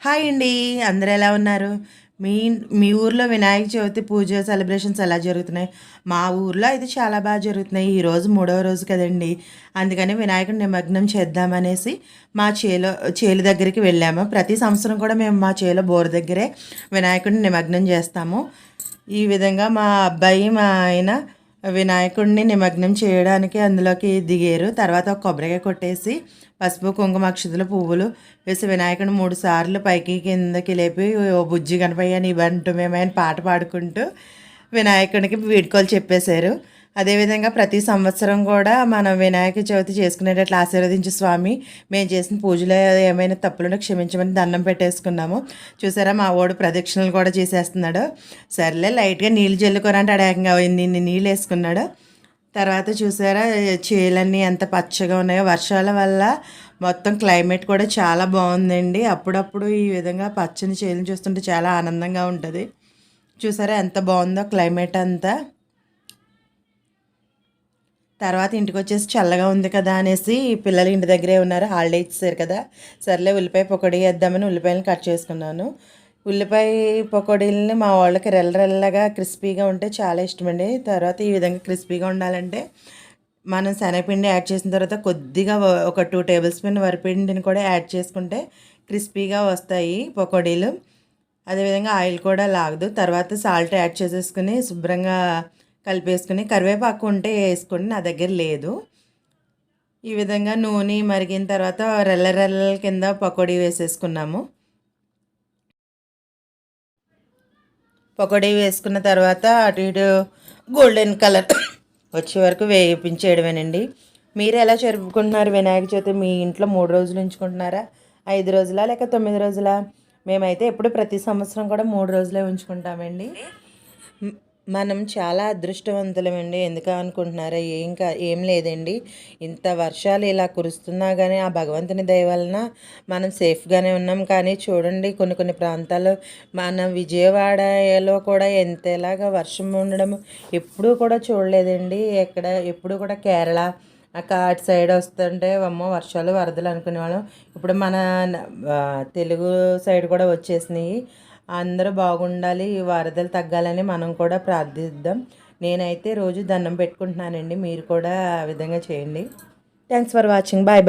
Hi అండి. అందరూ ఎలా ఉన్నారు? మీ మీ ఊర్లో వినాయక చవితి పూజ సెలబ్రేషన్స్ ఎలా జరుగుతున్నాయి? మా ఊర్లో అయితే చాలా బాగా జరుగుతున్నాయి. ఈరోజు మూడవ రోజు కదండీ! అందుకని వినాయకుడిని నిమగ్నం చేద్దామనేసి మా చేలు దగ్గరికి వెళ్ళాము. ప్రతి సంవత్సరం కూడా మేము మా చేలో బోరు దగ్గరే వినాయకుడిని నిమగ్నం చేస్తాము. ఈ విధంగా మా అబ్బాయి, మా ఆయన వినాయకుడిని నిమగ్నం చేయడానికి అందులోకి దిగారు. తర్వాత ఒక కొబ్బరికాయ కొట్టేసి పసుపు, కుంకుమ, అక్షతలు, పువ్వులు వేసి వినాయకుడిని 3 సార్లు పైకి కిందకి లేపి ఓ బుజ్జి గణపయ్య నీ బంటు మేమని పాట పాడుకుంటూ వినాయకుడికి వీడ్కోలు చెప్పేశారు. అదేవిధంగా ప్రతి సంవత్సరం కూడా మనం వినాయక చవితి చేసుకునేటట్లు ఆశీర్వదించు స్వామి, మేము చేసిన పూజలో ఏమైనా తప్పులుంటే క్షమించమని దండం పెట్టేసుకున్నాము. చూసారా మా వాడు ప్రదక్షిణలు కూడా చేసేస్తున్నాడు. సర్లే లైట్గా నీళ్ళు జల్లుకోరంటే అడేకంగా నిన్ను నీళ్ళు వేసుకున్నాడు. తర్వాత చూసారా చేలన్నీ ఎంత పచ్చగా ఉన్నాయో. వర్షాల వల్ల మొత్తం క్లైమేట్ కూడా చాలా బాగుందండి. అప్పుడప్పుడు ఈ విధంగా పచ్చని చేలను చూస్తుంటే చాలా ఆనందంగా ఉంటుంది. చూసారా ఎంత బాగుందో క్లైమేట్ అంతా. తర్వాత ఇంటికి వచ్చేసి చల్లగా ఉంది కదా అనేసి పిల్లలు ఇంటి దగ్గరే ఉన్నారు, హాలిడే ఇచ్చారు కదా, సర్లే ఉల్లిపాయ పకోడీ వేద్దామని ఉల్లిపాయలను కట్ చేసుకున్నాను. ఉల్లిపాయ పకోడీలని మా వాళ్ళకి రెల్లగా క్రిస్పీగా ఉంటే చాలా ఇష్టమండి. తర్వాత ఈ విధంగా క్రిస్పీగా ఉండాలంటే మనం శనగపిండి యాడ్ చేసిన తర్వాత కొద్దిగా ఒక 2 టేబుల్ స్పూన్ వరిపిండిని కూడా యాడ్ చేసుకుంటే క్రిస్పీగా వస్తాయి పకోడీలు. అదేవిధంగా ఆయిల్ కూడా లాగదు. తర్వాత సాల్ట్ యాడ్ చేసేసుకుని శుభ్రంగా కలిపేసుకుని కరివేపాకు ఉంటే వేసుకోండి, నా దగ్గర లేదు. ఈ విధంగా నూనె మరిగిన తర్వాత రెల్ల కింద పకోడీ వేసేసుకున్నాము. పకోడీ వేసుకున్న తర్వాత అటు ఇటు గోల్డెన్ కలర్ వచ్చే వరకు వేయించేయడమేనండి. మీరు ఎలా జరుపుకుంటున్నారు వినాయక చవితి? మీ ఇంట్లో 3 రోజులు ఉంచుకుంటున్నారా, 5 రోజులా, లేక 9 రోజులా? మేమైతే ఎప్పుడు ప్రతి సంవత్సరం కూడా 3 రోజులే ఉంచుకుంటామండి. మనం చాలా అదృష్టవంతులమండి. ఎందుకు అనుకుంటున్నారా? ఏం లేదండి. ఇంత వర్షాలు ఇలా కురుస్తున్నా కానీ ఆ భగవంతుని దయ వలన మనం సేఫ్గానే ఉన్నాం. కానీ చూడండి కొన్ని కొన్ని ప్రాంతాల్లో మన విజయవాడలో కూడా ఎంతలాగా వర్షం ఉండడం ఎప్పుడూ కూడా చూడలేదండి. ఎప్పుడు కూడా కేరళ అటు సైడ్ వస్తుంటే అమ్మో వర్షాలు వరదలు అనుకునేవాళ్ళం. ఇప్పుడు మన తెలుగు సైడ్ కూడా వచ్చేసినాయి. అందరూ బాగుండాలి, ఈ వరదలు తగ్గాలని మనం కూడా ప్రార్థిద్దాం. నేనైతే రోజు దండం పెట్టుకుంటున్నానండి. మీరు కూడా ఆ విధంగా చేయండి. Thanks for watching. Bye bye.